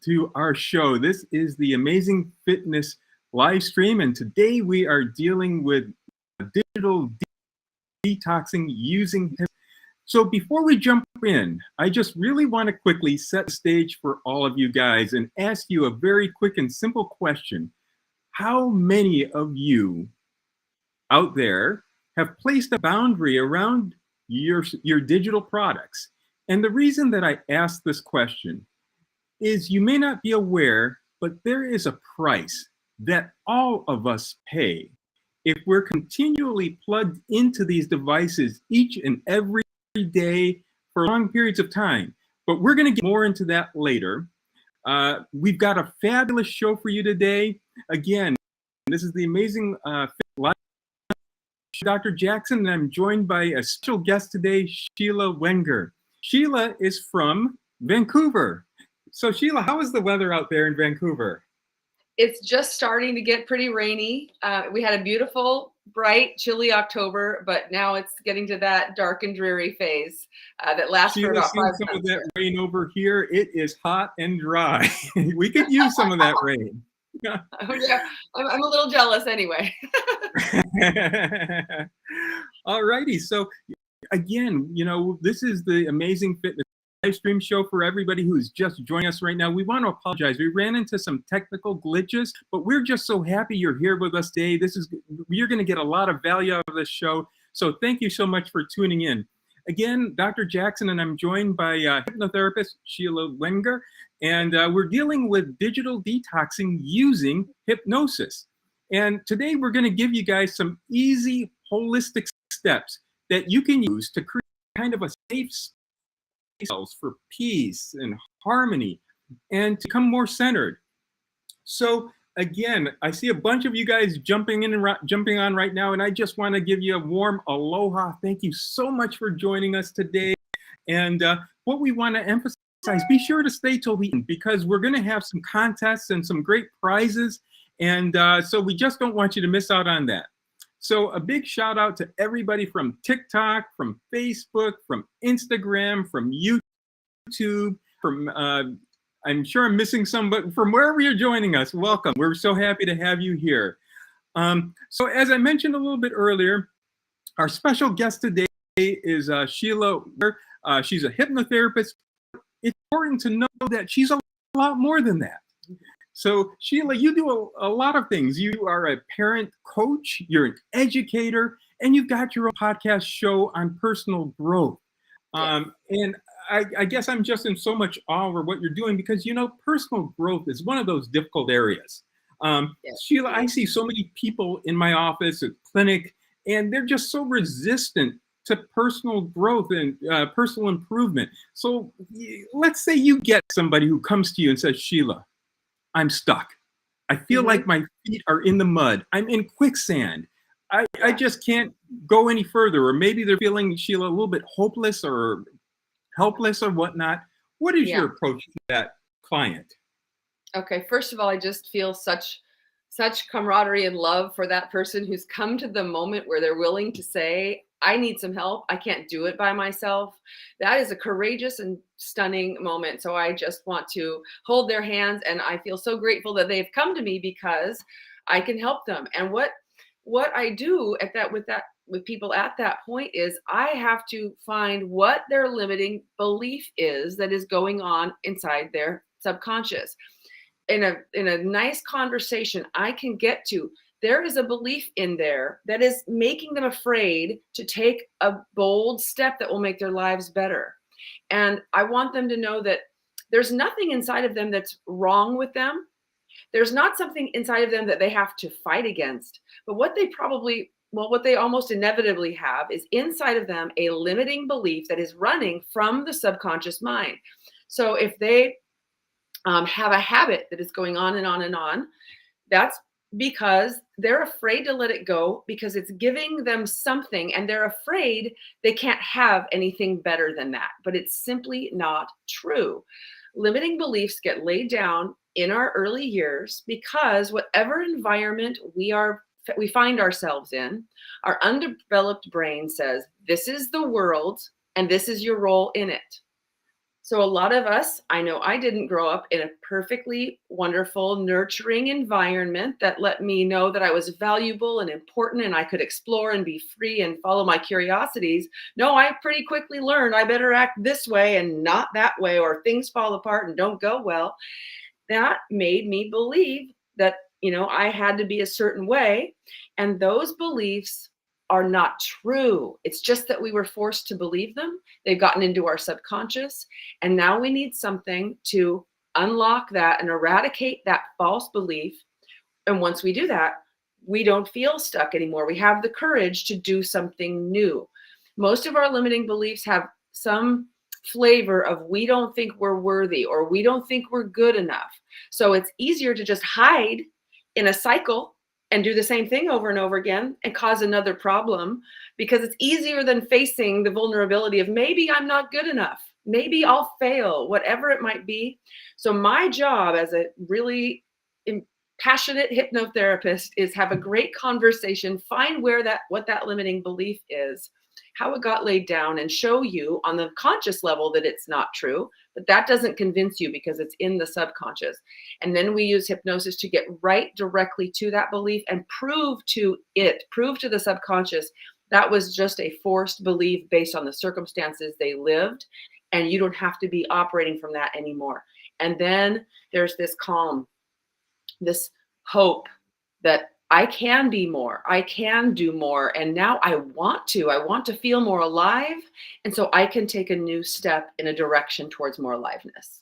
to our show. This is the Amazing Fitness live stream, and today we are dealing with digital detoxing using hypnosis. So before we jump in, I just really want to quickly set the stage for all of you guys and ask you a very quick and simple question. How many of you out there have placed a boundary around your digital products? And the reason that I ask this question is you may not be aware, but there is a price that all of us pay if we're continually plugged into these devices each and every day for long periods of time. But we're going to get more into that later. We've got a fabulous show for you today. Again, this is the Amazing Live Dr. Jackson, and I'm joined by a special guest today, Sheila Wenger. Sheila is from Vancouver. So Sheila, how is the weather out there in Vancouver? It's just starting to get pretty rainy. We had a beautiful, bright, chilly October, but now it's getting to that dark and dreary phase that lasts for about 5 months. Some of that rain over here. It is hot and dry. We could use some of that rain. Oh, yeah, I'm a little jealous anyway. All righty. So again, you know, this is the Amazing Fitness live stream show for everybody who's just joining us right now. We want to apologize. We ran into some technical glitches, but we're just so happy you're here with us today. You're going to get a lot of value out of this show. So thank you so much for tuning in. Again, Dr. Jackson, and I'm joined by hypnotherapist Sheila Wenger, and we're dealing with digital detoxing using hypnosis. And today we're going to give you guys some easy, holistic steps that you can use to create kind of a safe space for peace and harmony and to become more centered. So again, I see a bunch of you guys jumping on right now, and I just want to give you a warm aloha. Thank you so much for joining us today. And what we want to emphasize, be sure to stay till the end because we're going to have some contests and some great prizes. And so we just don't want you to miss out on that. So a big shout out to everybody from TikTok, from Facebook, from Instagram, from YouTube, from I'm sure I'm missing some, but from wherever you're joining us, welcome. We're so happy to have you here. So as I mentioned a little bit earlier, our special guest today is Sheila. She's a hypnotherapist. It's important to know that she's a lot more than that. So Sheila, you do a lot of things. You are a parent coach, you're an educator, and you've got your own podcast show on personal growth. Yes. And I guess I'm just in so much awe over what you're doing because, you know, personal growth is one of those difficult areas. Yes. Sheila, I see so many people in my office at clinic, and they're just so resistant to personal growth and personal improvement. So let's say you get somebody who comes to you and says, Sheila, I'm stuck. I feel like my feet are in the mud. I'm in quicksand. I just can't go any further. Or maybe they're feeling, Sheila, a little bit hopeless or helpless or whatnot. What is your approach to that client? Okay, first of all, I just feel such camaraderie and love for that person who's come to the moment where they're willing to say, I need some help. I can't do it by myself. That is a courageous and stunning moment. So I just want to hold their hands, and I feel so grateful that they've come to me because I can help them. And what I do with people at that point is I have to find what their limiting belief is that is going on inside their subconscious. In a nice conversation, I can get to, there is a belief in there that is making them afraid to take a bold step that will make their lives better. And I want them to know that there's nothing inside of them that's wrong with them. There's not something inside of them that they have to fight against. But what they almost inevitably have is inside of them a limiting belief that is running from the subconscious mind. So if they have a habit that is going on and on and on, that's because they're afraid to let it go because it's giving them something and they're afraid they can't have anything better than that. But it's simply not true. Limiting beliefs get laid down in our early years because whatever environment we find ourselves in, our undeveloped brain says, this is the world and this is your role in it. So a lot of us, I know I didn't grow up in a perfectly wonderful, nurturing environment that let me know that I was valuable and important and I could explore and be free and follow my curiosities. No, I pretty quickly learned I better act this way and not that way, or things fall apart and don't go well. That made me believe that, I had to be a certain way. And those beliefs are not true. It's just that we were forced to believe them. They've gotten into our subconscious. And now we need something to unlock that and eradicate that false belief. And once we do that, we don't feel stuck anymore. We have the courage to do something new. Most of our limiting beliefs have some flavor of we don't think we're worthy or we don't think we're good enough. So it's easier to just hide in a cycle and do the same thing over and over again and cause another problem, because it's easier than facing the vulnerability of maybe I'm not good enough. Maybe I'll fail, whatever it might be. So my job as a really passionate hypnotherapist is have a great conversation, find what that limiting belief is, how it got laid down, and show you on the conscious level that it's not true, but that doesn't convince you because it's in the subconscious. And then we use hypnosis to get right directly to that belief and prove to the subconscious that was just a forced belief based on the circumstances they lived, and you don't have to be operating from that anymore. And then there's this calm, this hope that I can be more, I can do more. And now I want to feel more alive. And so I can take a new step in a direction towards more aliveness.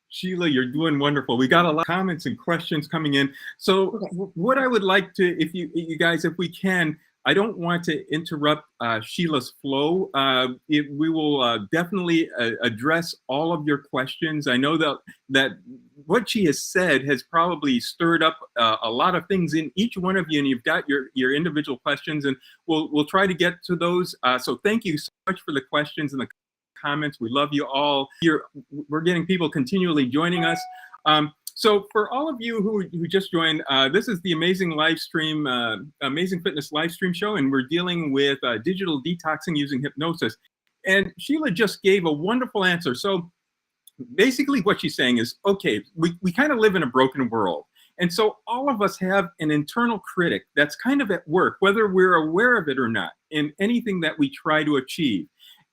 Sheila, you're doing wonderful. We got a lot of comments and questions coming in. So Okay. what I would like to, if you guys, if we can, I don't want to interrupt Sheila's flow. We will definitely address all of your questions. I know that what she has said has probably stirred up a lot of things in each one of you, and you've got your individual questions, and we'll try to get to those. So thank you so much for the questions and the comments. We love you all. We're getting people continually joining us. So for all of you who just joined, this is the Amazing Fitness live stream show, and we're dealing with digital detoxing using hypnosis. And Sheila just gave a wonderful answer. So basically what she's saying is, okay, we kind of live in a broken world. And so all of us have an internal critic that's kind of at work, whether we're aware of it or not, in anything that we try to achieve.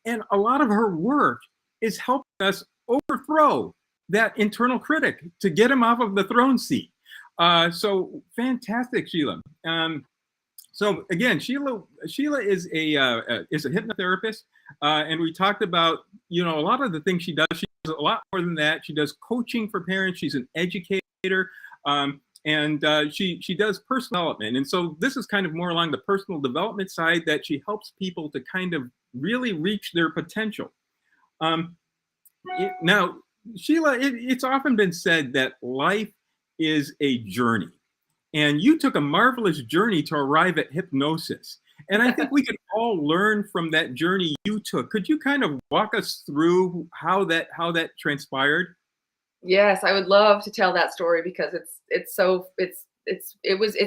And a lot of her work is helping us overthrow that internal critic to get him off of the throne seat. So fantastic, Sheila. So again, Sheila is a hypnotherapist, and we talked about a lot of the things she does. She does a lot more than that. She does coaching for parents. She's an educator, and she does personal development. And so this is kind of more along the personal development side, that she helps people to kind of really reach their potential. Now, Sheila, it's often been said that life is a journey, and you took a marvelous journey to arrive at hypnosis. And I think we could all learn from that journey you took. Could you kind of walk us through how that transpired? Yes, I would love to tell that story because it's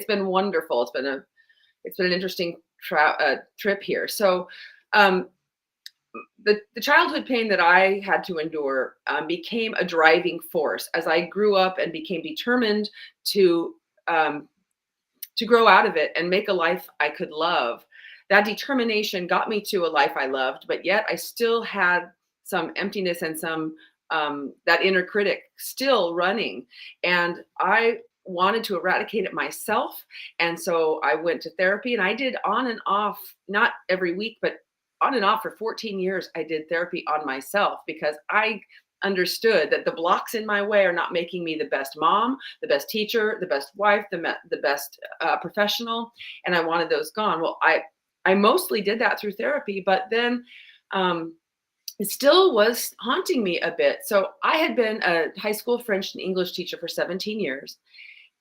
been wonderful. It's been an interesting trip here. So, the childhood pain that I had to endure became a driving force as I grew up and became determined to grow out of it and make a life I could love. That determination got me to a life I loved, but yet I still had some emptiness and some that inner critic still running, and I wanted to eradicate it myself. And so I went to therapy, and I did on and off, not every week, but on and off for 14 years. I did therapy on myself because I understood that the blocks in my way are not making me the best mom, the best teacher, the best wife, the best professional, and I wanted those gone. Well, I mostly did that through therapy, but then it still was haunting me a bit. So I had been a high school French and English teacher for 17 years.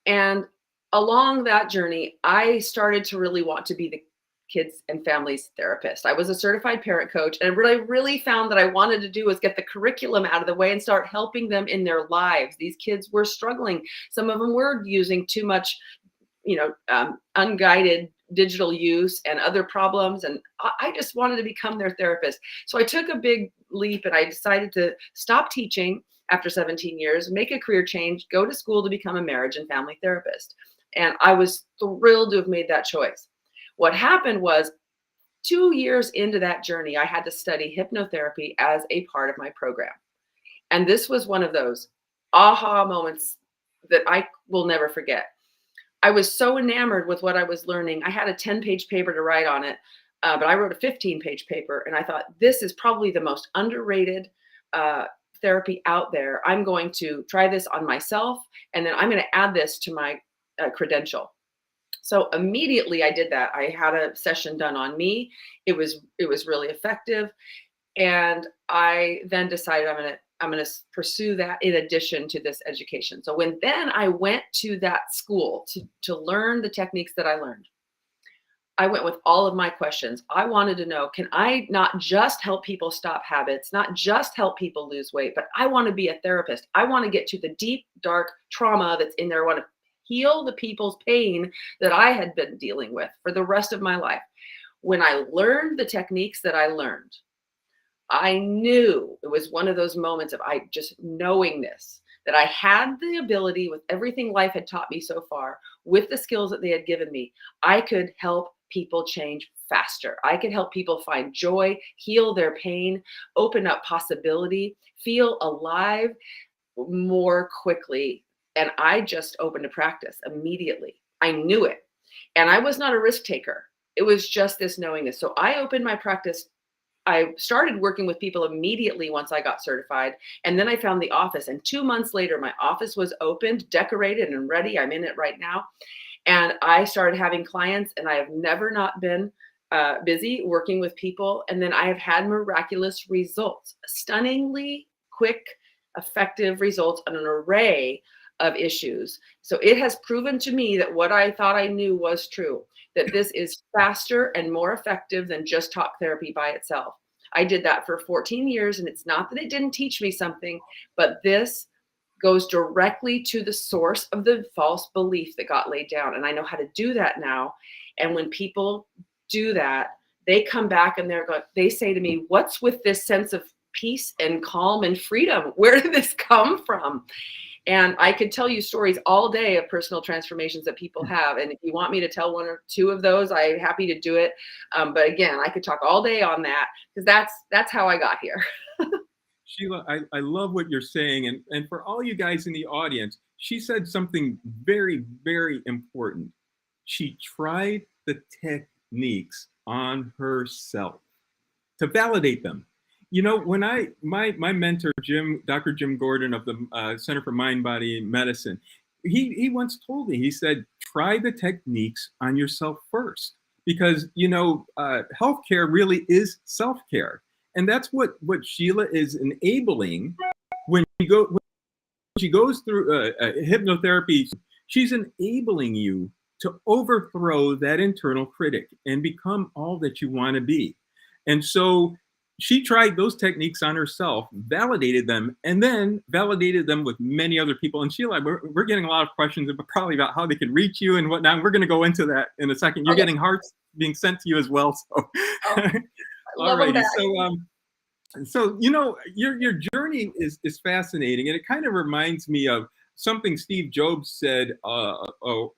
And along that journey, I started to really want to be the kids and families therapist. I was a certified parent coach, and what I really found that I wanted to do was get the curriculum out of the way and start helping them in their lives. These kids were struggling. Some of them were using too much, unguided digital use and other problems. And I just wanted to become their therapist. So I took a big leap and I decided to stop teaching after 17 years, make a career change, go to school to become a marriage and family therapist. And I was thrilled to have made that choice. What happened was 2 years into that journey, I had to study hypnotherapy as a part of my program. And this was one of those aha moments that I will never forget. I was so enamored with what I was learning. I had a 10-page paper to write on it, but I wrote a 15-page paper. And I thought, this is probably the most underrated therapy out there. I'm going to try this on myself, and then I'm going to add this to my credential. So immediately I did that. I had a session done on me. It was really effective. And I then decided I'm going to pursue that in addition to this education. So then I went to that school to learn the techniques that I learned, I went with all of my questions. I wanted to know, can I not just help people stop habits, not just help people lose weight, but I want to be a therapist. I want to get to the deep, dark trauma that's in there. I want to heal the people's pain that I had been dealing with for the rest of my life. When I learned the techniques that I learned, I knew it was one of those moments of just knowing this, that I had the ability with everything life had taught me so far, with the skills that they had given me, I could help people change faster. I could help people find joy, heal their pain, open up possibility, feel alive more quickly. And I just opened a practice immediately. I knew it. And I was not a risk taker. It was just this knowingness. So I opened my practice. I started working with people immediately once I got certified. And then I found the office. And 2 months later, my office was opened, decorated, and ready. I'm in it right now. And I started having clients, and I have never not been busy working with people. And then I have had miraculous results, stunningly quick, effective results on an array of issues. So it has proven to me that what I thought I knew was true, that this is faster and more effective than just talk therapy by itself. I did that for 14 years, and it's not that it didn't teach me something, but this goes directly to the source of the false belief that got laid down. And I know how to do that now. And when people do that, they come back and they say to me, what's with this sense of peace and calm and freedom? Where did this come from? And I could tell you stories all day of personal transformations that people have. And if you want me to tell one or two of those, I'm happy to do it. But again, I could talk all day on that, because that's how I got here. Sheila, I love what you're saying. And for all you guys in the audience, she said something very, very important. She tried the techniques on herself to validate them. You know, when my mentor, Dr. Jim Gordon of the Center for Mind, Body, Medicine, he once told me, he said, try the techniques on yourself first. Because, you know, healthcare really is self-care. And that's what Sheila is enabling when she goes through hypnotherapy. She's enabling you to overthrow that internal critic and become all that you want to be. And so she tried those techniques on herself, validated them, and then validated them with many other people. And Sheila, we're getting a lot of questions probably about how they can reach you and whatnot. We're going to go into that in a second. You're getting hearts being sent to you as well. So. All righty. So you know, your journey is fascinating, and it kind of reminds me of something Steve Jobs said a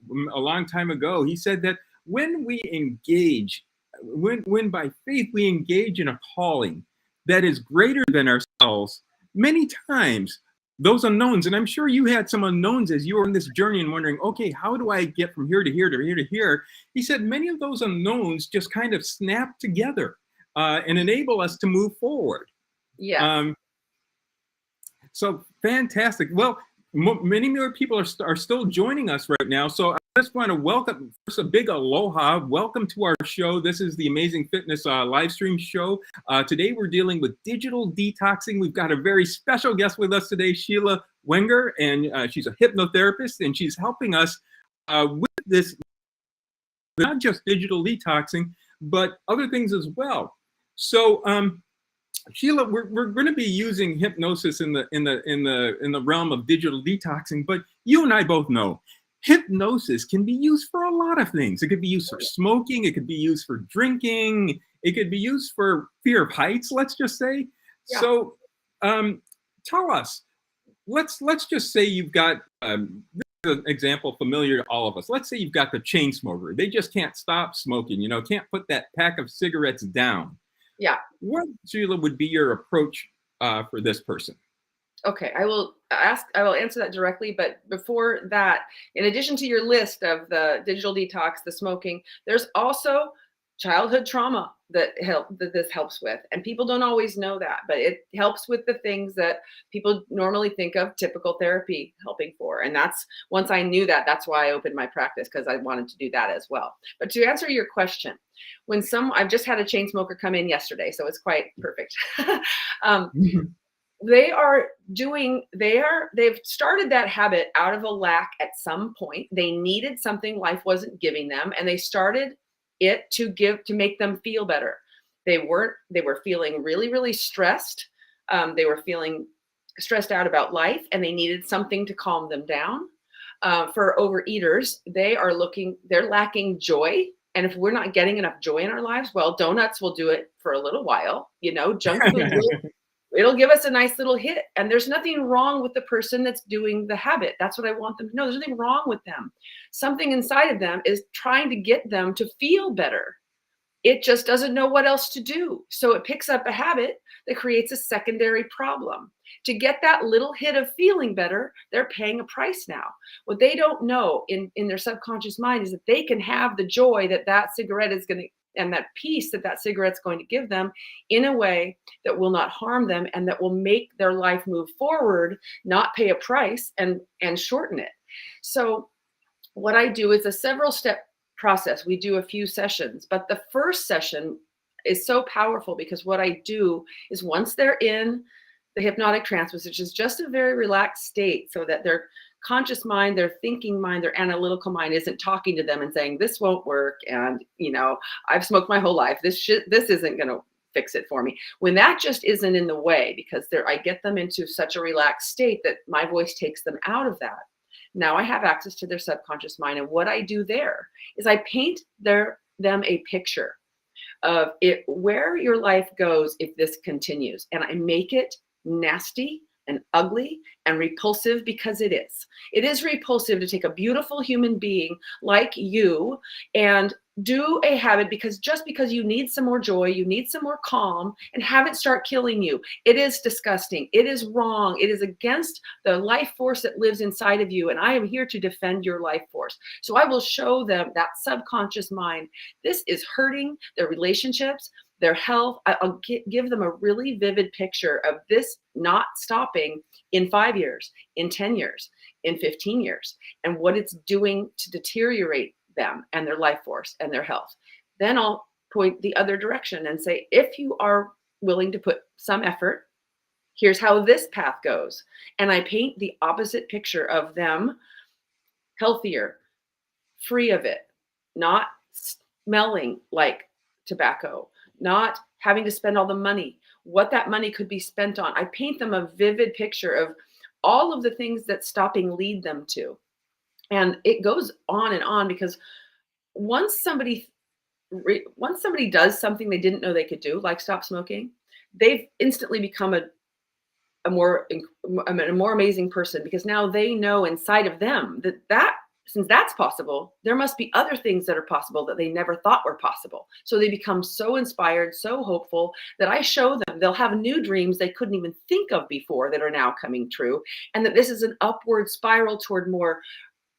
long time ago. He said that when we engage, when by faith we engage in a calling that is greater than ourselves, many times those unknowns, and I'm sure you had some unknowns as you were on this journey and wondering, okay, how do I get from here to here to here to here? He said many of those unknowns just kind of snap together. And enable us to move forward. Yeah. So fantastic. Well, many more people are still joining us right now. So I just want to welcome, first, a big aloha. Welcome to our show. This is the Amazing Fitness live stream show. Today we're dealing with digital detoxing. We've got a very special guest with us today, Sheila Wenger, and she's a hypnotherapist, and she's helping us with this, not just digital detoxing, but other things as well. So, Sheila, we're going to be using hypnosis in the realm of digital detoxing, but you and I both know hypnosis can be used for a lot of things. It could be used for smoking. It could be used for drinking. It could be used for fear of heights, let's just say. Yeah. So tell us, let's just say you've got this is an example familiar to all of us. Let's say you've got the chain smoker. They just can't stop smoking, can't put that pack of cigarettes down. Yeah. What, Sheila, would be your approach for this person? Okay, I will answer that directly, but before that, in addition to your list of the digital detox, the smoking, there's also childhood trauma that this helps with. And people don't always know that, but it helps with the things that people normally think of typical therapy helping for. And that's, once I knew that, that's why I opened my practice, because I wanted to do that as well. But to answer your question, I've just had a chain smoker come in yesterday, so it's quite perfect. They've started that habit out of a lack at some point. They needed something life wasn't giving them, and they started it to make them feel better. They were feeling really, really stressed. They were feeling stressed out about life, and they needed something to calm them down. For overeaters, they're lacking joy. And if we're not getting enough joy in our lives, well, donuts will do it for a little while. Junk food it'll give us a nice little hit. And there's nothing wrong with the person that's doing the habit. That's what I want them to know. There's nothing wrong with them. Something inside of them is trying to get them to feel better. It just doesn't know what else to do. So it picks up a habit that creates a secondary problem. To get that little hit of feeling better, they're paying a price now. What they don't know in their subconscious mind is that they can have the joy that cigarette is going to, and that peace that cigarette's going to give them, in a way that will not harm them and that will make their life move forward, not pay a price and shorten it. So what I do is a several step process. We do a few sessions, but the first session is so powerful because what I do is, once they're in the hypnotic trance, which is just a very relaxed state, so that their conscious mind, their thinking mind, their analytical mind isn't talking to them and saying, this won't work. And, I've smoked my whole life. This isn't going to fix it for me. When that just isn't in the way, because I get them into such a relaxed state that my voice takes them out of that. Now I have access to their subconscious mind. And what I do there is I paint them a picture of where your life goes if this continues. And I make it nasty and ugly and repulsive, because it is. It is repulsive to take a beautiful human being like you and do a habit because you need some more joy, you need some more calm, and have it start killing you. It is disgusting. It is wrong. It is against the life force that lives inside of you. And I am here to defend your life force. So I will show them that subconscious mind. This is hurting their relationships, their health. I'll give them a really vivid picture of this not stopping in 5 years, in 10 years, in 15 years, and what it's doing to deteriorate them and their life force and their health. Then I'll point the other direction and say, if you are willing to put some effort, here's how this path goes. And I paint the opposite picture of them healthier, free of it, not smelling like tobacco, not having to spend all the money, what that money could be spent on. I paint them a vivid picture of all of the things that stopping lead them to. And it goes on, because once somebody does something they didn't know they could do, like stop smoking, they've instantly become a more amazing person, because now they know inside of them that since that's possible, there must be other things that are possible that they never thought were possible. So they become so inspired, so hopeful, that I show them they'll have new dreams they couldn't even think of before that are now coming true. And that this is an upward spiral toward more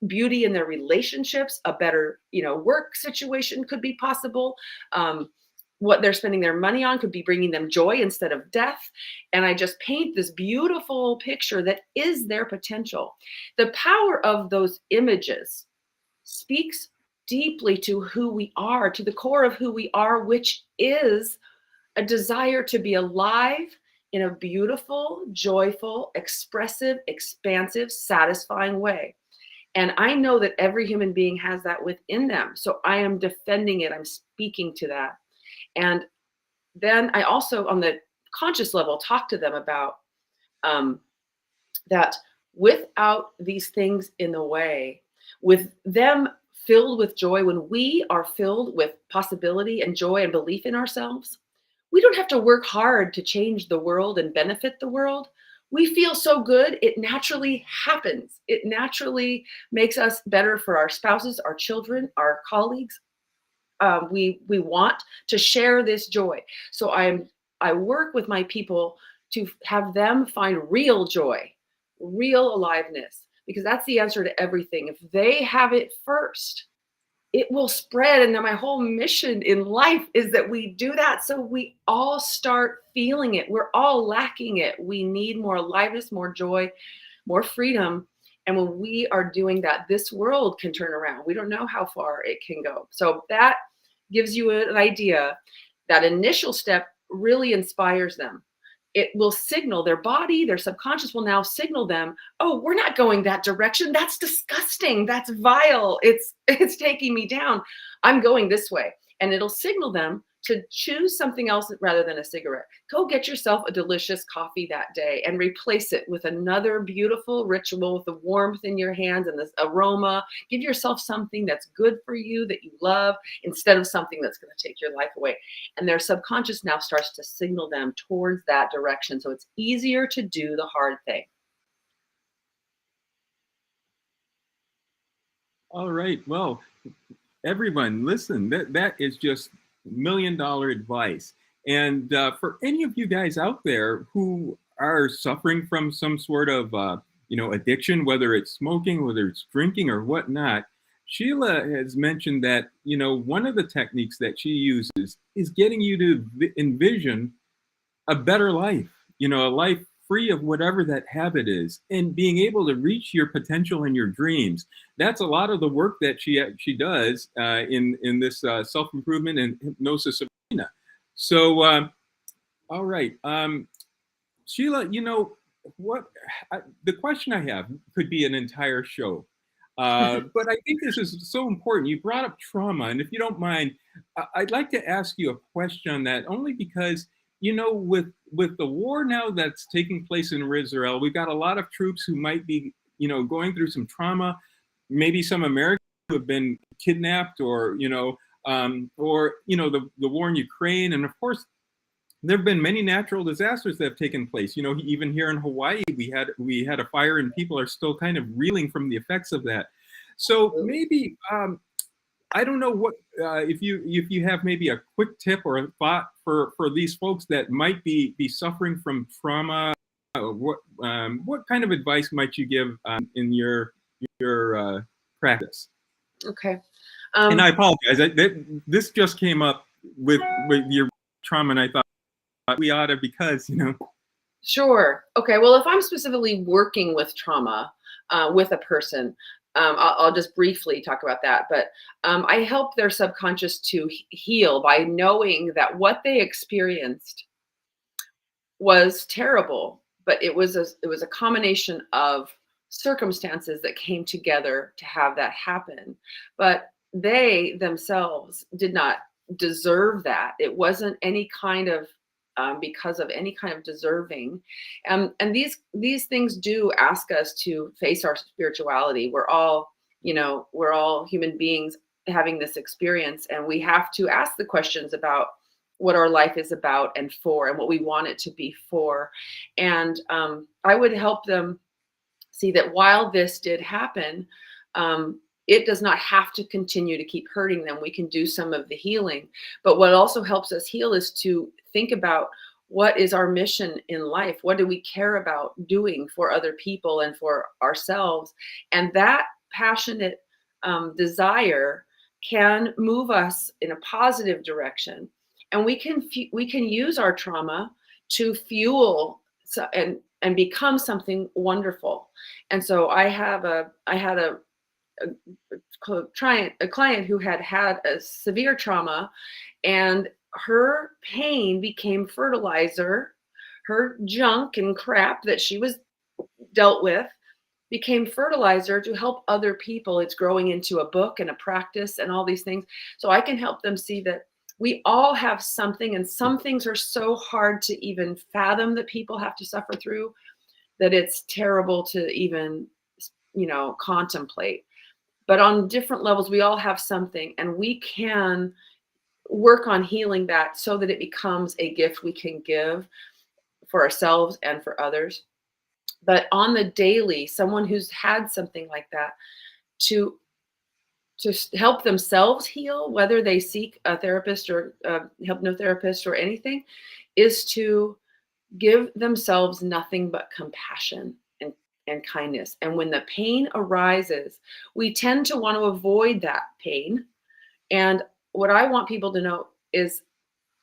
beauty in their relationships, a better, work situation could be possible. What they're spending their money on could be bringing them joy instead of death. And I just paint this beautiful picture that is their potential. The power of those images speaks deeply to who we are, to the core of who we are, which is a desire to be alive in a beautiful, joyful, expressive, expansive, satisfying way. And I know that every human being has that within them. So I am defending it. I'm speaking to that. And then I also, on the conscious level, talk to them about that without these things in the way, with them filled with joy, when we are filled with possibility and joy and belief in ourselves, we don't have to work hard to change the world and benefit the world. We feel so good, it naturally happens. It naturally makes us better for our spouses, our children, our colleagues. We want to share this joy. So I work with my people to have them find real joy, real aliveness, because that's the answer to everything. If they have it first, it will spread. And then my whole mission in life is that we do that so we all start feeling it. We're all lacking it. We need more aliveness, more joy, more freedom. And when we are doing that, this world can turn around. We don't know how far it can go. So that gives you an idea. That initial step really inspires them. It will signal their body, their subconscious will now signal them, oh, we're not going that direction. That's disgusting. That's vile. It's taking me down. I'm going this way. And it'll signal them to choose something else rather than a cigarette. Go get yourself a delicious coffee that day and replace it with another beautiful ritual with the warmth in your hands and this aroma. Give yourself something that's good for you, that you love, instead of something that's going to take your life away. And their subconscious now starts to signal them towards that direction. So it's easier to do the hard thing. All right. Well, everyone, listen, that is just $1 million advice. And for any of you guys out there who are suffering from some sort of addiction, whether it's smoking, whether it's drinking or whatnot, Sheila has mentioned that one of the techniques that she uses is getting you to envision a better life, a life free of whatever that habit is, and being able to reach your potential and your dreams. That's a lot of the work that she does in this self-improvement and hypnosis arena. So, all right, Sheila, what the question I have could be an entire show, but I think this is so important. You brought up trauma, and if you don't mind, I'd like to ask you a question on that, only because with the war now that's taking place in Israel, we've got a lot of troops who might be, going through some trauma. Maybe some Americans who have been kidnapped, or the war in Ukraine, and of course, there have been many natural disasters that have taken place. Even here in Hawaii, we had a fire, and people are still kind of reeling from the effects of that. So maybe. I don't know what if you have maybe a quick tip or a thought for these folks that might be suffering from trauma. What kind of advice might you give in your practice? Okay. And I apologize. This just came up with your trauma, and I thought we ought to, because Sure. Okay. Well, if I'm specifically working with trauma with a person, I'll just briefly talk about that. But I help their subconscious to heal by knowing that what they experienced was terrible, but it was a combination of circumstances that came together to have that happen. But they themselves did not deserve that. It wasn't any kind of because of any kind of deserving. And these things do ask us to face our spirituality. We're all human beings having this experience, and we have to ask the questions about what our life is about and for, and what we want it to be for. And I would help them see that while this did happen, it does not have to continue to keep hurting them. We can do some of the healing. But what also helps us heal is to think about, what is our mission in life? What do we care about doing for other people and for ourselves? And that passionate desire can move us in a positive direction. And we can use our trauma to fuel and become something wonderful. And so I had a client who had a severe trauma, and her pain became fertilizer. Her junk and crap that she was dealt with became fertilizer to help other people. It's growing into a book and a practice and all these things. So I can help them see that we all have something, and some things are so hard to even fathom that people have to suffer through, that it's terrible to even, contemplate. But on different levels, we all have something, and we can work on healing that so that it becomes a gift we can give for ourselves and for others. But on the daily, someone who's had something like that, to help themselves heal, whether they seek a therapist or a hypnotherapist or anything, is to give themselves nothing but compassion and kindness. And when the pain arises, we tend to want to avoid that pain. And what I want people to know is,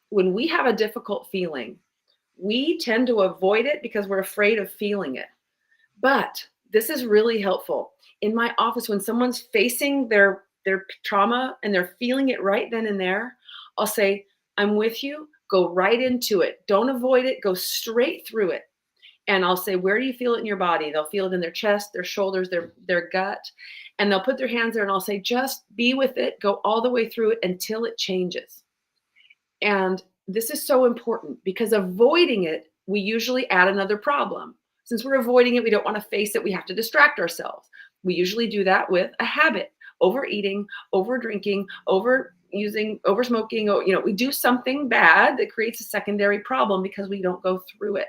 when we have a difficult feeling, we tend to avoid it because we're afraid of feeling it. But this is really helpful. In my office, when someone's facing their trauma and they're feeling it right then and there, I'll say, I'm with you. Go right into it. Don't avoid it. Go straight through it. And I'll say, where do you feel it in your body? They'll feel it in their chest, their shoulders, their gut. And they'll put their hands there, and I'll say, just be with it. Go all the way through it until it changes. And this is so important, because avoiding it, we usually add another problem. Since we're avoiding it, we don't want to face it. We have to distract ourselves. We usually do that with a habit: overeating, over drinking, over smoking. We do something bad that creates a secondary problem because we don't go through it.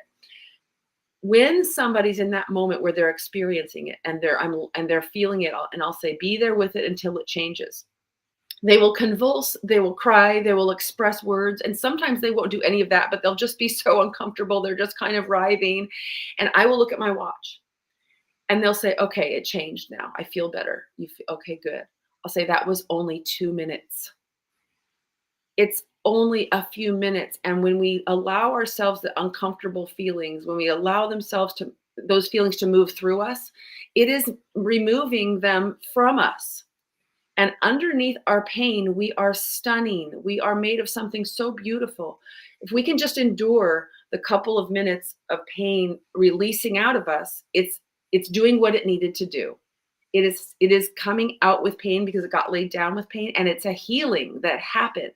When somebody's in that moment where they're experiencing it and they're feeling it, and I'll say, be there with it until it changes. They will convulse, they will cry, they will express words, and sometimes they won't do any of that, but they'll just be so uncomfortable. They're just kind of writhing. And I will look at my watch, and they'll say, okay, it changed now. I feel better. You feel okay, good. I'll say, that was only 2 minutes. It's only a few minutes. And when we allow ourselves the uncomfortable feelings, when we allow those feelings to move through us, it is removing them from us. And underneath our pain, we are stunning. We are made of something so beautiful. If we can just endure the couple of minutes of pain releasing out of us, it's doing what it needed to do. It is coming out with pain because it got laid down with pain, and it's a healing that happens.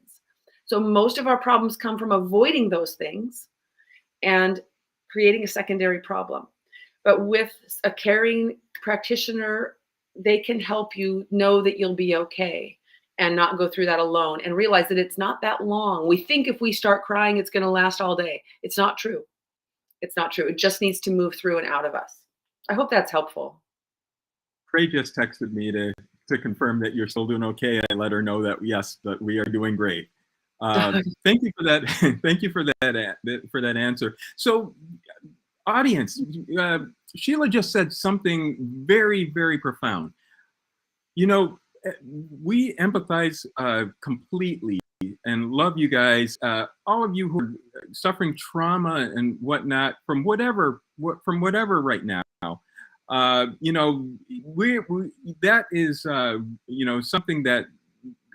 So most of our problems come from avoiding those things and creating a secondary problem. But with a caring practitioner, they can help you know that you'll be okay and not go through that alone, and realize that it's not that long. We think if we start crying, it's going to last all day. It's not true. It's not true. It just needs to move through and out of us. I hope that's helpful. Prey just texted me to confirm that you're still doing okay. I let her know that yes, that we are doing great. Thank you for that. Thank you for that answer. So, audience, Sheila just said something very, very profound. We empathize completely and love you guys. All of you who are suffering trauma and whatnot from whatever right now. That is something that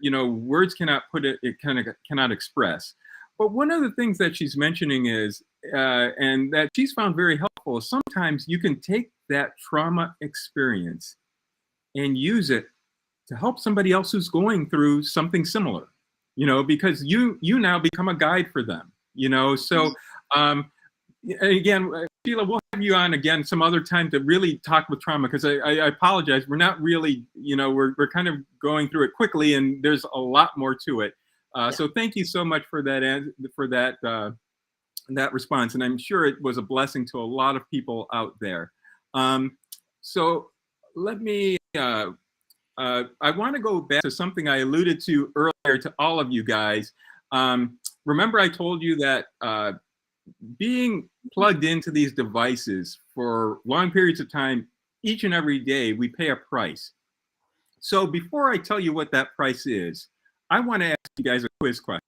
words cannot put it. It kind of cannot express. But one of the things that she's mentioning is, and that she's found very helpful, is sometimes you can take that trauma experience and use it to help somebody else who's going through something similar, because you now become a guide for them, So, again, Sheila, we'll have you on again some other time to really talk with trauma, because I apologize. We're not really, we're kind of going through it quickly, and there's a lot more to it. So thank you so much for that response, and I'm sure it was a blessing to a lot of people out there. So let me. I want to go back to something I alluded to earlier to all of you guys. Remember, I told you that being plugged into these devices for long periods of time, each and every day, we pay a price. So before I tell you what that price is, I want to ask you guys a quiz question.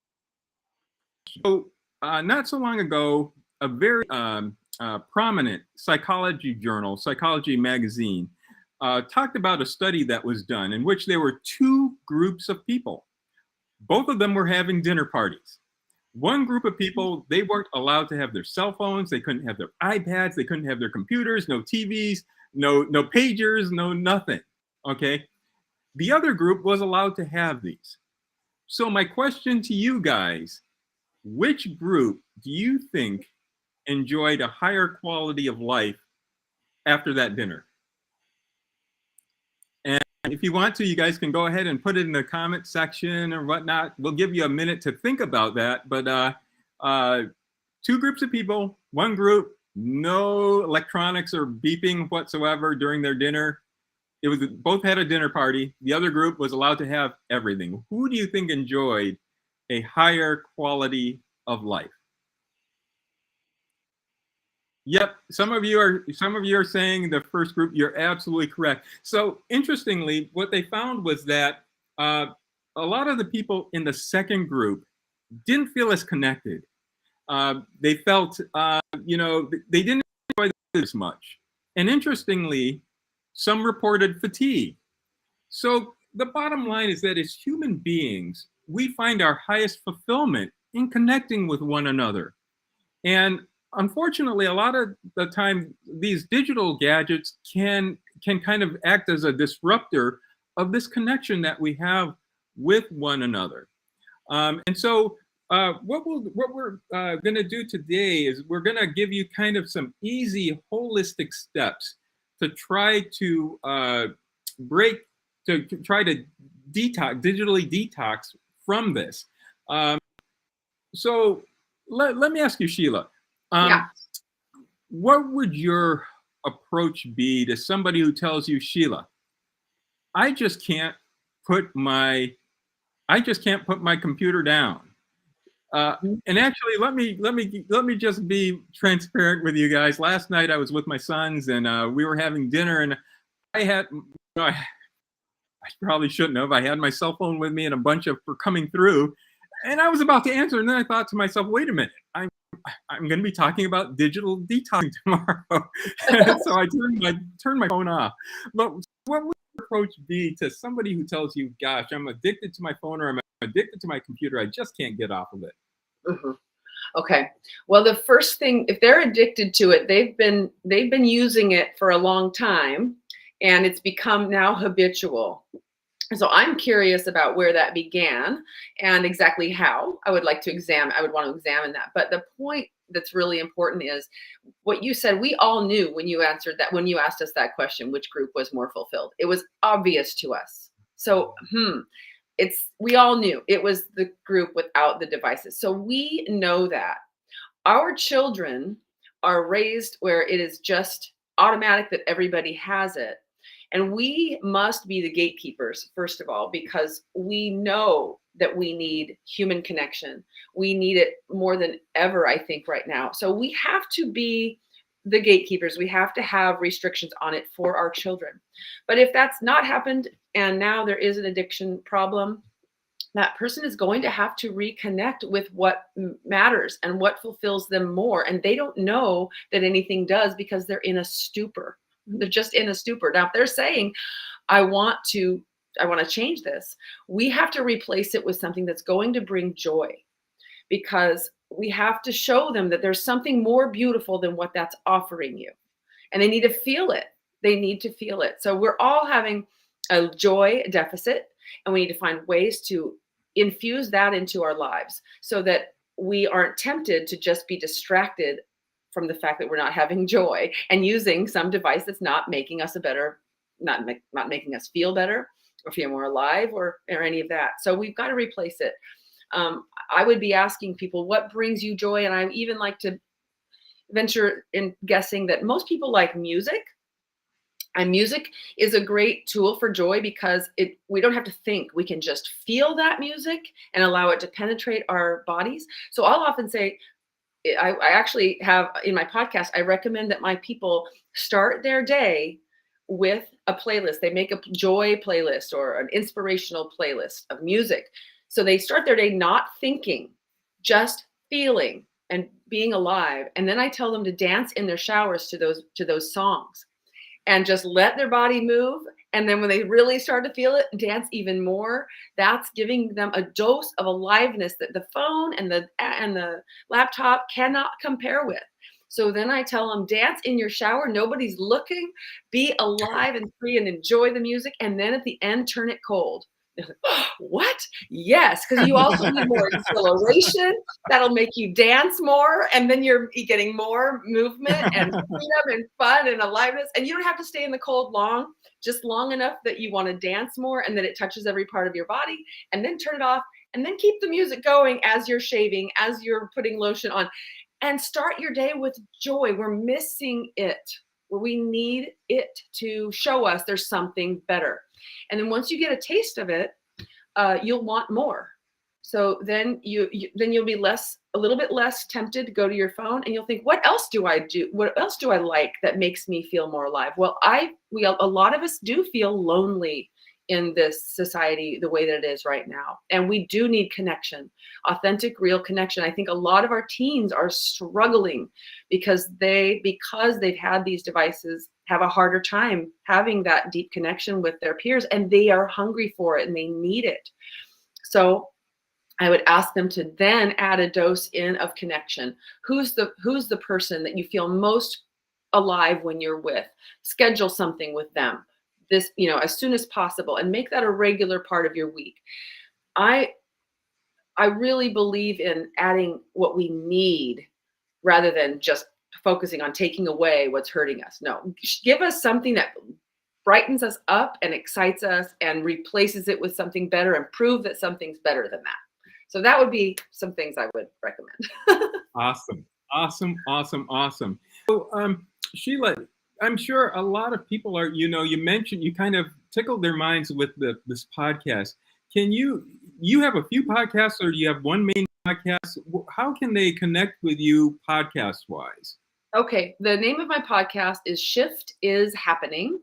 So not so long ago, a very prominent psychology journal, Psychology Magazine, talked about a study that was done in which there were two groups of people. Both of them were having dinner parties. One group of people, they weren't allowed to have their cell phones, they couldn't have their iPads, they couldn't have their computers, no TVs, no pagers, no nothing, okay? The other group was allowed to have these. So my question to you guys, which group do you think enjoyed a higher quality of life after that dinner? And if you want to, you guys can go ahead and put it in the comment section or whatnot. We'll give you a minute to think about that. But two groups of people, one group, no electronics or beeping whatsoever during their dinner. It was both had a dinner party. The other group was allowed to have everything. Who do you think enjoyed a higher quality of life? Yep, some of you are saying the first group. You're absolutely correct. So interestingly, what they found was that a lot of the people in the second group didn't feel as connected. They felt, they didn't enjoy this much. And interestingly, some reported fatigue. So the bottom line is that as human beings, we find our highest fulfillment in connecting with one another. And unfortunately, a lot of the time, these digital gadgets can kind of act as a disruptor of this connection that we have with one another. And so what we're going to do today is we're going to give you kind of some easy, holistic steps to try to try to digitally detox from this. So let me ask you, Sheila. Yeah. What would your approach be to somebody who tells you, Sheila, I just can't put my computer down? And actually, let me just be transparent with you guys. Last night I was with my sons and we were having dinner, and I probably shouldn't have. I had my cell phone with me and a bunch of were coming through, and I was about to answer, and then I thought to myself, wait a minute, I'm going to be talking about digital detoxing tomorrow. So I turned my phone off. But what would your approach be to somebody who tells you, gosh, I'm addicted to my phone, or I'm addicted to my computer, I just can't get off of it? Mm-hmm. Okay. Well, the first thing, if they're addicted to it, they've been using it for a long time, and it's become now habitual. So I'm curious about where that began and exactly how. I would want to examine that. But the point that's really important is what you said. We all knew when you asked us that question, which group was more fulfilled. It was obvious to us. So, we all knew it was the group without the devices. So we know that our children are raised where it is just automatic that everybody has it. And we must be the gatekeepers, first of all, because we know that we need human connection. We need it more than ever, I think, right now. So we have to be the gatekeepers. We have to have restrictions on it for our children. But if that's not happened and now there is an addiction problem, that person is going to have to reconnect with what matters and what fulfills them more. And they don't know that anything does because they're in a stupor. They're just in a stupor. Now, if they're saying, I want to change this, we have to replace it with something that's going to bring joy, because we have to show them that there's something more beautiful than what that's offering you. And they need to feel it. They need to feel it. So we're all having a joy deficit, and we need to find ways to infuse that into our lives so that we aren't tempted to just be distracted from the fact that we're not having joy and using some device that's not making us not making us feel better or feel more alive or any of that. So we've got to replace it. I would be asking people, what brings you joy? And I even like to venture in guessing that most people like music. And music is a great tool for joy because we don't have to think. We can just feel that music and allow it to penetrate our bodies. So I'll often say, I actually have in my podcast, I recommend that my people start their day with a playlist. They make a joy playlist or an inspirational playlist of music. So they start their day not thinking, just feeling and being alive. And then I tell them to dance in their showers to those songs and just let their body move. And then when they really start to feel it, dance even more. That's giving them a dose of aliveness that the phone and the laptop cannot compare with. So then I tell them, dance in your shower. Nobody's looking. Be alive and free and enjoy the music. And then at the end, turn it cold. What? Yes, because you also need more exhilaration. That'll make you dance more, and then you're getting more movement and freedom and fun and aliveness. And you don't have to stay in the cold long, just long enough that you want to dance more and that it touches every part of your body, and then turn it off, and then keep the music going as you're shaving, as you're putting lotion on, and start your day with joy. We're missing it. Where we need it to show us there's something better. And then once you get a taste of it, you'll want more. So then you'll be a little bit less tempted to go to your phone, and you'll think, what else do I do? What else do I like that makes me feel more alive? Well, a lot of us do feel lonely in this society the way that it is right now, and we do need connection, authentic, real connection. I think a lot of our teens are struggling because they've had these devices, have a harder time having that deep connection with their peers, and they are hungry for it and they need it. So I would ask them to then add a dose in of connection. Who's the person that you feel most alive when you're with? Schedule something with them as soon as possible, and make that a regular part of your week. I really believe in adding what we need rather than just focusing on taking away what's hurting us. No, give us something that brightens us up and excites us and replaces it with something better, and prove that something's better than that. So that would be some things I would recommend. Awesome. So, Sheila, I'm sure a lot of people are, you mentioned, you kind of tickled their minds with this podcast. You have a few podcasts, or do you have one main podcast? How can they connect with you podcast wise? Okay. The name of my podcast is Shift is Happening.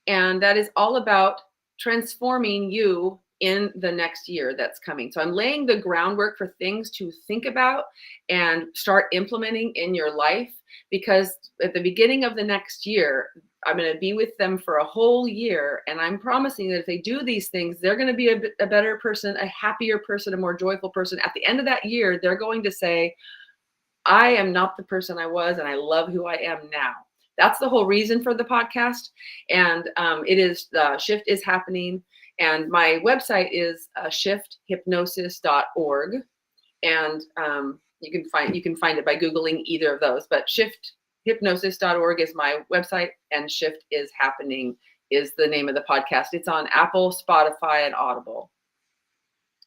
And that is all about transforming you in the next year that's coming. So I'm laying the groundwork for things to think about and start implementing in your life, because at the beginning of the next year, I'm going to be with them for a whole year. And I'm promising that if they do these things, they're going to be a better person, a happier person, a more joyful person. At the end of that year, they're going to say, I am not the person I was, and I love who I am now. That's the whole reason for the podcast. And it is Shift is Happening. And my website is shifthypnosis.org. And you can find it by Googling either of those. But shifthypnosis.org is my website, and Shift is Happening is the name of the podcast. It's on Apple, Spotify, and Audible.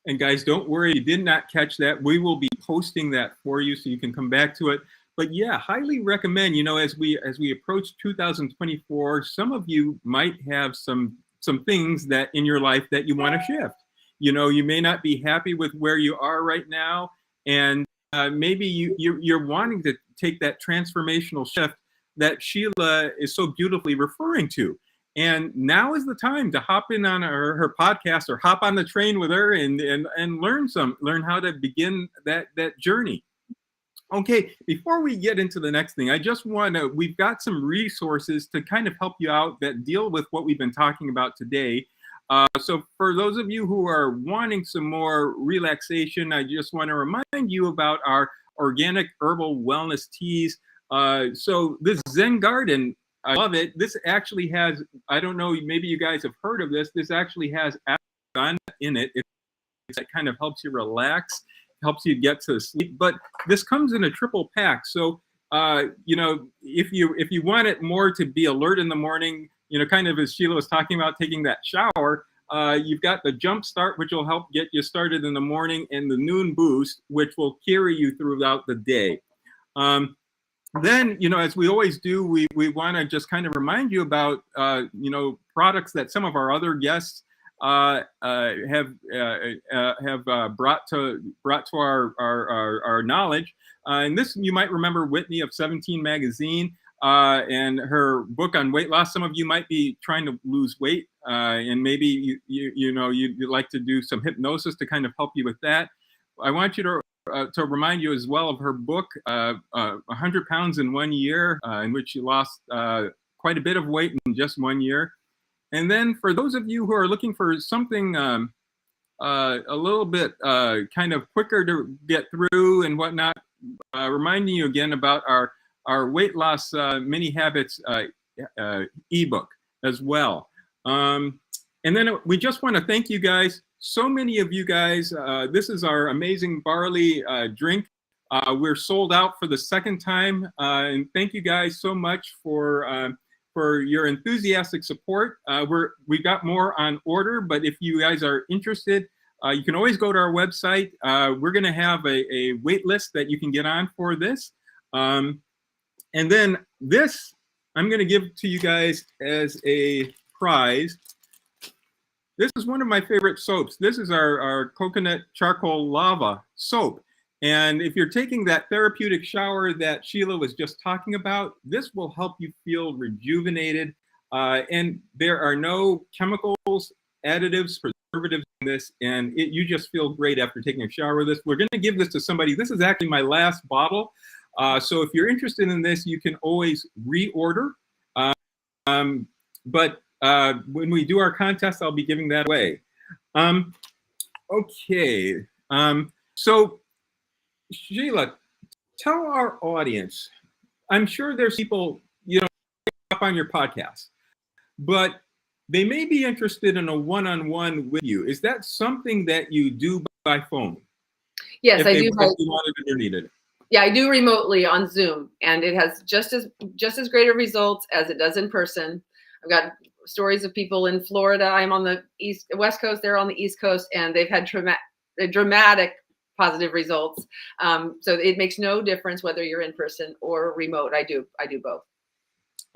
And guys, don't worry, you did not catch that. We will be posting that for you so you can come back to it. But yeah, highly recommend, as we approach 2024, some of you might have some things that in your life that you want to shift. You may not be happy with where you are right now, and maybe you're wanting to take that transformational shift that Sheila is so beautifully referring to. And now is the time to hop in on her podcast, or hop on the train with her and learn how to begin that journey. Okay, before we get into the next thing, we've got some resources to kind of help you out that deal with what we've been talking about today. So for those of you who are wanting some more relaxation, I just want to remind you about our organic herbal wellness teas. So this Zen Garden, I love it. This actually has, I don't know, maybe you guys have heard of this. This actually has ashwagandha in it. It kind of helps you relax, helps you get to sleep. But this comes in a triple pack. So, if you want it more to be alert in the morning, kind of as Sheila was talking about taking that shower, you've got the Jump Start, which will help get you started in the morning, and the Noon Boost, which will carry you throughout the day. Then, as we always do, we want to just kind of remind you about, products that some of our other guests have brought to our knowledge. And this, you might remember Whitney of 17 Magazine and her book on weight loss. Some of you might be trying to lose weight, and maybe you'd like to do some hypnosis to kind of help you with that. I want you to remind you as well of her book, 100 Pounds in 1 Year, in which she lost quite a bit of weight in just 1 year. And then for those of you who are looking for something a little bit kind of quicker to get through and whatnot, reminding you again about our weight loss mini habits ebook as well. And then we just want to thank you guys. So many of you guys, this is our amazing barley drink. We're sold out for the second time. And thank you guys so much for your enthusiastic support. We got more on order, but if you guys are interested, you can always go to our website. We're going to have a wait list that you can get on for this. And then this, I'm going to give to you guys as a prize. This is one of my favorite soaps. This is our coconut charcoal lava soap. And if you're taking that therapeutic shower that Sheila was just talking about, this will help you feel rejuvenated. And there are no chemicals, additives, preservatives in this, and you just feel great after taking a shower with this. We're going to give this to somebody. This is actually my last bottle. So if you're interested in this, you can always reorder. But when we do our contest, I'll be giving that away. Okay. So Sheila, tell our audience, I'm sure there's people, up on your podcast, but they may be interested in a one-on-one with you. Is that something that you do by phone? Yes, I do. If you wanted it or needed it. Yeah, I do remotely on Zoom, and it has just as great a results as it does in person. I've got stories of people in Florida. I'm on the West Coast, they're on the East Coast, and they've had dramatic positive results. So it makes no difference whether you're in person or remote. I do both.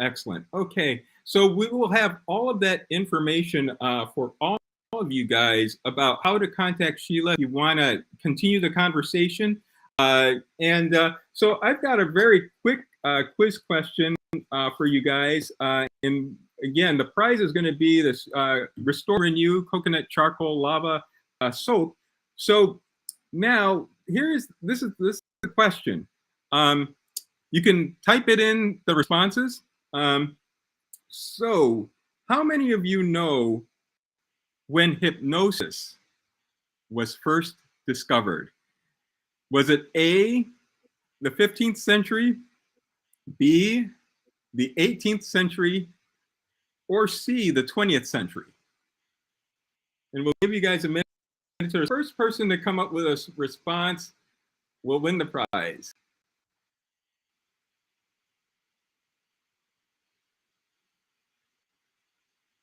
Excellent. Okay, so we will have all of that information for all of you guys about how to contact Sheila if you want to continue the conversation. So I've got a very quick quiz question for you guys. And again, the prize is going to be this Restore Renew Coconut Charcoal Lava soap. So now this is the question. You can type it in the responses. So how many of you know when hypnosis was first discovered? Was it A, the 15th century, B, the 18th century, or C, the 20th century? And we'll give you guys a minute. So the first person to come up with a response will win the prize.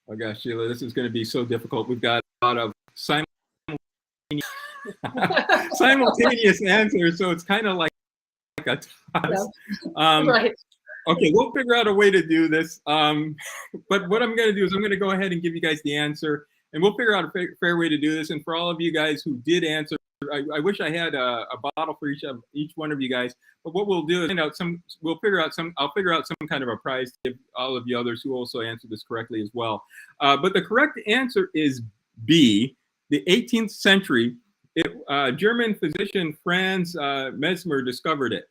Oh gosh, Sheila, this is going to be so difficult. We've got a lot of simultaneous answers, so it's kind of like a toss. Right. Okay, we'll figure out a way to do this. But what I'm going to do is I'm going to go ahead and give you guys the answer, and we'll figure out a fair way to do this. And for all of you guys who did answer, I wish I had a bottle for each one of you guys. But what we'll do is I'll figure out some kind of a prize to give all of the others who also answered this correctly as well. But the correct answer is B, the 18th century. German physician Franz Mesmer discovered it.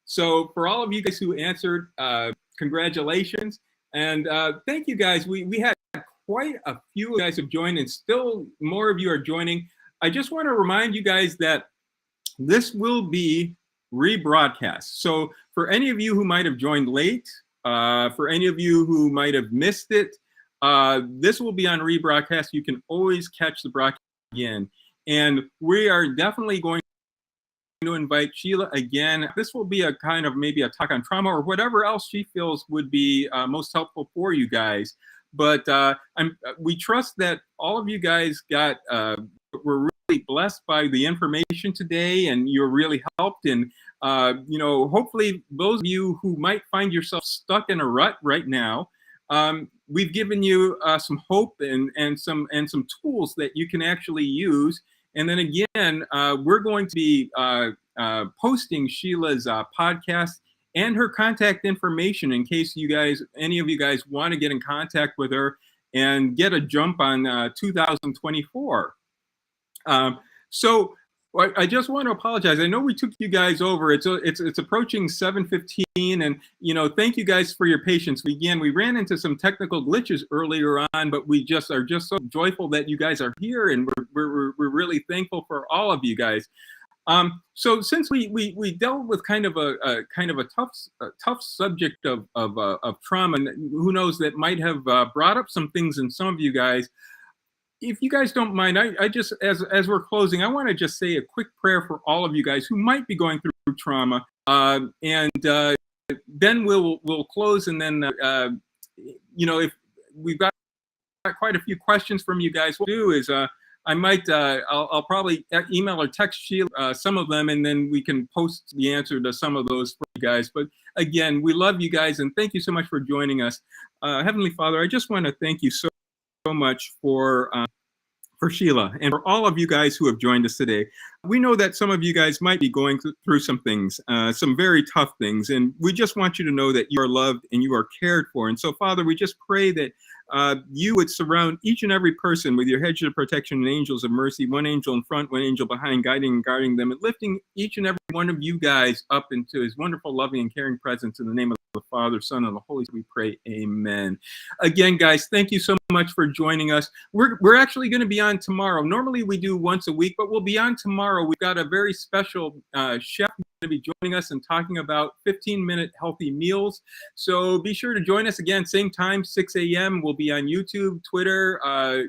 So for all of you guys who answered, congratulations. And thank you guys. We had quite a few guys have joined, and still more of you are joining. I just want to remind you guys that this will be rebroadcast. So for any of you who might have joined late, for any of you who might have missed it, this will be on rebroadcast. You can always catch the broadcast again. And we are definitely going to invite Sheila again. This will be a kind of maybe a talk on trauma or whatever else she feels would be most helpful for you guys. But we trust that all of you guys were really blessed by the information today, and you're really helped. And hopefully those of you who might find yourself stuck in a rut right now, we've given you some hope and some tools that you can actually use. And then again, we're going to be posting Sheila's podcast and her contact information in case any of you guys want to get in contact with her and get a jump on 2024. So I just want to apologize. I know we took you guys over. It's approaching 7:15, and thank you guys for your patience. We ran into some technical glitches earlier on, but we just are so joyful that you guys are here, and we're really thankful for all of you guys. So since we dealt with kind of a tough subject of trauma, and who knows, that might have brought up some things in some of you guys. if you guys don't mind, I just, as we're closing, I want to just say a quick prayer for all of you guys who might be going through trauma, and then we'll close, and then if we've got quite a few questions from you guys, what we'll do is I might I'll probably email or text Sheila some of them, and then we can post the answer to some of those for you guys. But again, we love you guys, and thank you so much for joining us. Heavenly Father, I just want to thank you so much for Sheila and for all of you guys who have joined us today. We know that some of you guys might be going through some things, some very tough things, and we just want you to know that you are loved and you are cared for. And so, Father, we just pray that you would surround each and every person with your hedge of protection and angels of mercy, one angel in front, one angel behind, guiding and guarding them, and lifting each and every one of you guys up into his wonderful, loving, and caring presence. In the name of the Father, Son, and the Holy Spirit, we pray, amen. Again, guys, thank you so much for joining us. We're actually going to be on tomorrow. Normally we do once a week, but we'll be on tomorrow. We've got a very special chef going to be joining us and talking about 15-minute healthy meals. So be sure to join us again, same time, 6 a.m. We'll be on YouTube, Twitter,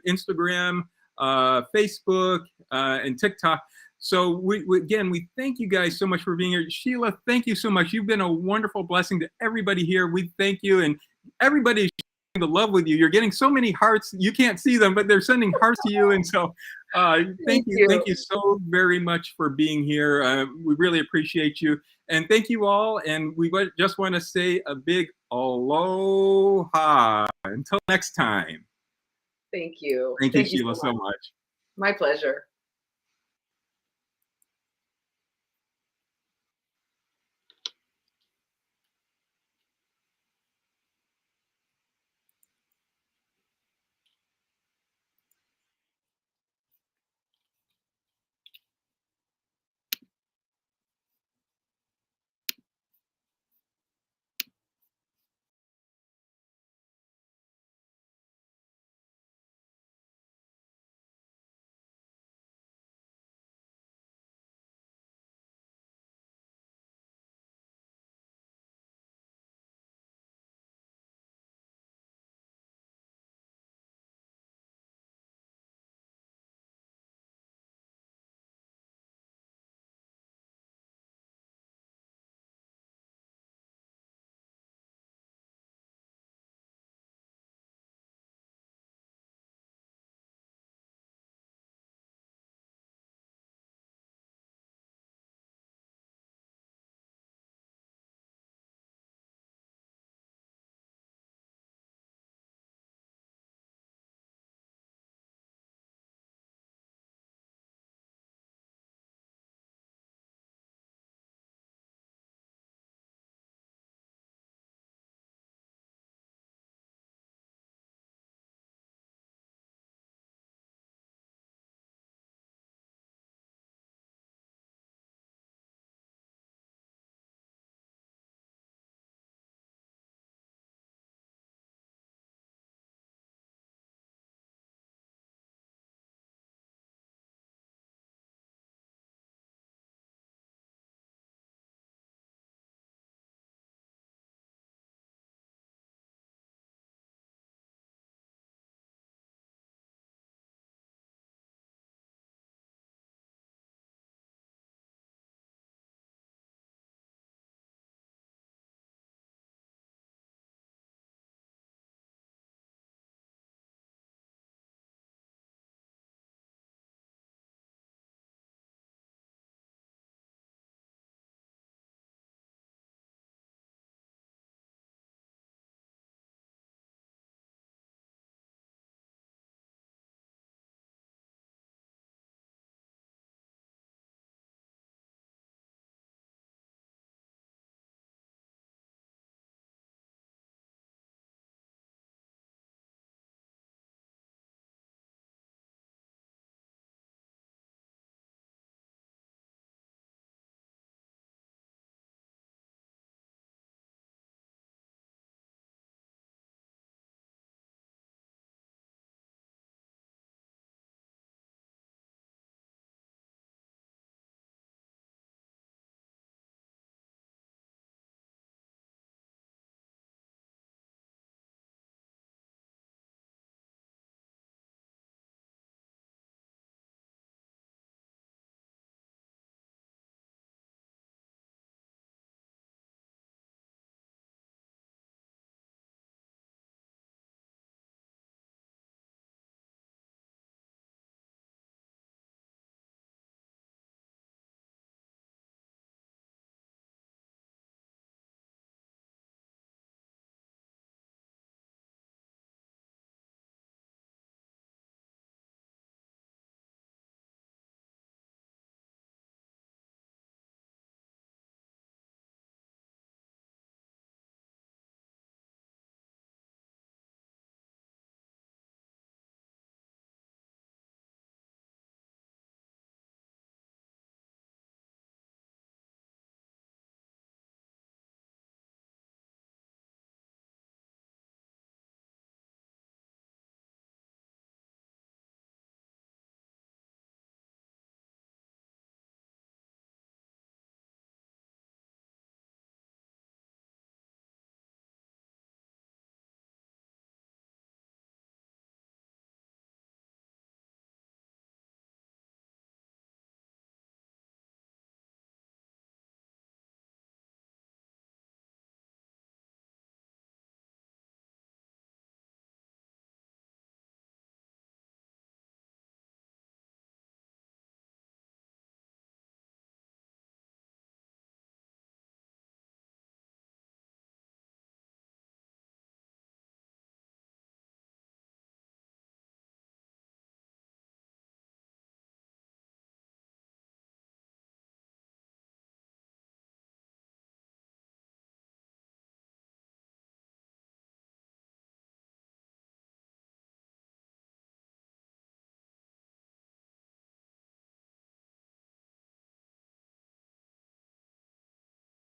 Instagram, Facebook, and TikTok. So we thank you guys so much for being here. Sheila, thank you so much. You've been a wonderful blessing to everybody here. We thank you, and everybody's sharing the love with you. You're getting so many hearts. You can't see them, but they're sending hearts to you. And so thank you so very much for being here. We really appreciate you. And thank you all. And we just want to say a big aloha. Until next time. Thank you. Thank you, Sheila, so much. My pleasure.